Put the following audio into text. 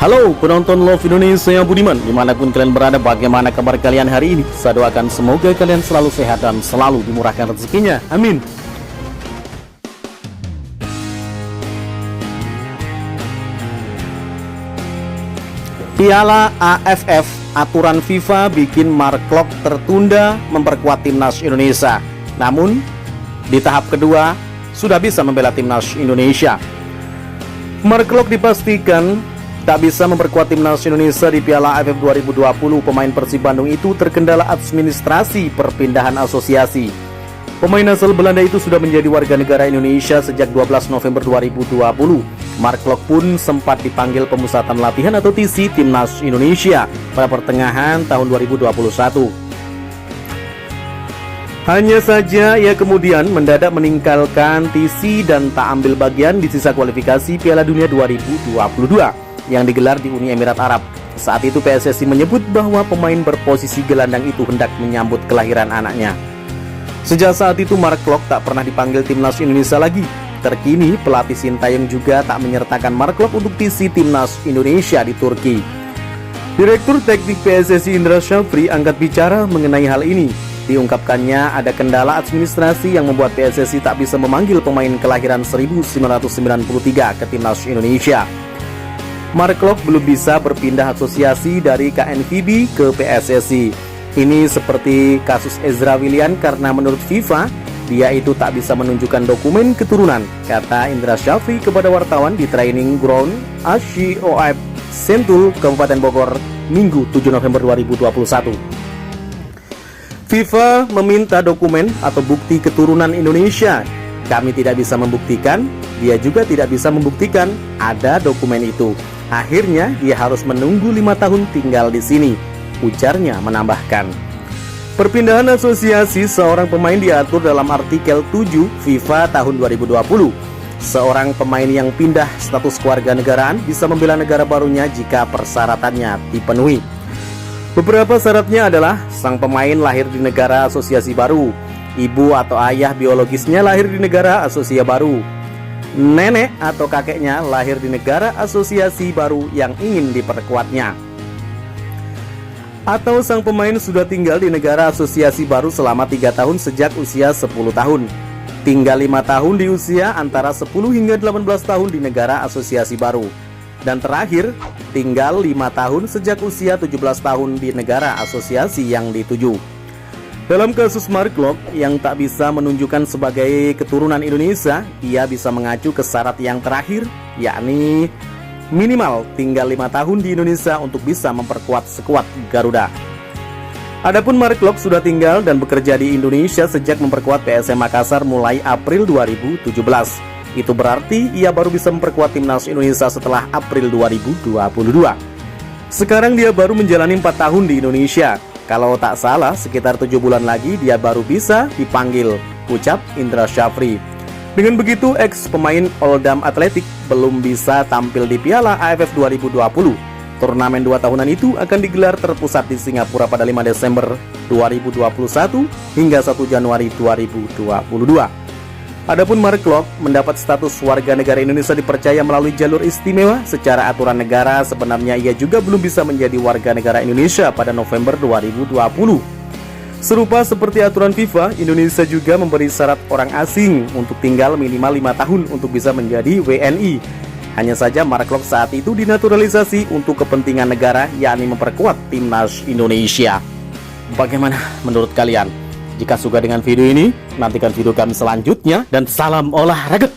Halo penonton Love Indonesia Budiman, dimanapun kalian berada, bagaimana kabar kalian hari ini? Saya doakan semoga kalian selalu sehat dan selalu dimurahkan rezekinya, amin. Piala AFF, aturan FIFA bikin Mark Klok tertunda memperkuat timnas Indonesia. Namun di tahap kedua sudah bisa membela timnas Indonesia. Mark Klok dipastikan tak bisa memperkuat timnas Indonesia di Piala AFF 2020. Pemain Persib Bandung itu terkendala administrasi perpindahan asosiasi. Pemain asal Belanda itu sudah menjadi warga negara Indonesia sejak 12 November 2020. Mark Klok pun sempat dipanggil pemusatan latihan atau TC timnas Indonesia pada pertengahan tahun 2021. Hanya saja ia kemudian mendadak meninggalkan TC dan tak ambil bagian di sisa kualifikasi Piala Dunia 2022 yang digelar di Uni Emirat Arab. Saat itu PSSI menyebut bahwa pemain berposisi gelandang itu hendak menyambut kelahiran anaknya. Sejak saat itu Mark Klok tak pernah dipanggil timnas Indonesia lagi. Terkini pelatih Sintayong juga tak menyertakan Mark Klok untuk TC timnas Indonesia di Turki. Direktur Teknik PSSI Indra Syafri angkat bicara mengenai hal ini. Diungkapkannya ada kendala administrasi yang membuat PSSI tak bisa memanggil pemain kelahiran 1993 ke timnas Indonesia. Mark Klok belum bisa berpindah asosiasi dari KNVB ke PSSI. Ini seperti kasus Ezra Wilian karena menurut FIFA, dia itu tak bisa menunjukkan dokumen keturunan, kata Indra Syafri kepada wartawan di Training Ground ASHIOF Sentul, Kabupaten Bogor, Minggu 7 November 2021. FIFA meminta dokumen atau bukti keturunan Indonesia. Kami tidak bisa membuktikan, dia juga tidak bisa membuktikan ada dokumen itu. Akhirnya dia harus menunggu 5 tahun tinggal di sini, ujarnya menambahkan. Perpindahan asosiasi seorang pemain diatur dalam artikel 7 FIFA tahun 2020. Seorang pemain yang pindah status kewarganegaraan bisa membela negara barunya jika persyaratannya dipenuhi. Beberapa syaratnya adalah sang pemain lahir di negara asosiasi baru, ibu atau ayah biologisnya lahir di negara asosiasi baru, nenek atau kakeknya lahir di negara asosiasi baru yang ingin diperkuatnya, atau sang pemain sudah tinggal di negara asosiasi baru selama 3 tahun sejak usia 10 tahun, tinggal 5 tahun di usia antara 10 hingga 18 tahun di negara asosiasi baru, dan terakhir tinggal 5 tahun sejak usia 17 tahun di negara asosiasi yang dituju. Dalam kasus Mark Klok yang tak bisa menunjukkan sebagai keturunan Indonesia, ia bisa mengacu ke syarat yang terakhir, yakni minimal tinggal 5 tahun di Indonesia untuk bisa memperkuat skuad Garuda. Adapun Mark Klok sudah tinggal dan bekerja di Indonesia sejak memperkuat PSM Makassar mulai April 2017. Itu berarti ia baru bisa memperkuat timnas Indonesia setelah April 2022. Sekarang dia baru menjalani 4 tahun di Indonesia. Kalau tak salah, sekitar 7 bulan lagi dia baru bisa dipanggil, ucap Indra Syafri. Dengan begitu, ex pemain Oldham Athletic belum bisa tampil di Piala AFF 2020. Turnamen 2 tahunan itu akan digelar terpusat di Singapura pada 5 Desember 2021 hingga 1 Januari 2022. Adapun Mark Klok mendapat status warga negara Indonesia dipercaya melalui jalur istimewa. Secara aturan negara, sebenarnya ia juga belum bisa menjadi warga negara Indonesia pada November 2020. Serupa seperti aturan FIFA, Indonesia juga memberi syarat orang asing untuk tinggal minimal 5 tahun untuk bisa menjadi WNI. Hanya saja Mark Klok saat itu dinaturalisasi untuk kepentingan negara, yakni memperkuat timnas Indonesia. Bagaimana menurut kalian? Jika suka dengan video ini, nantikan video kami selanjutnya dan salam olahraga.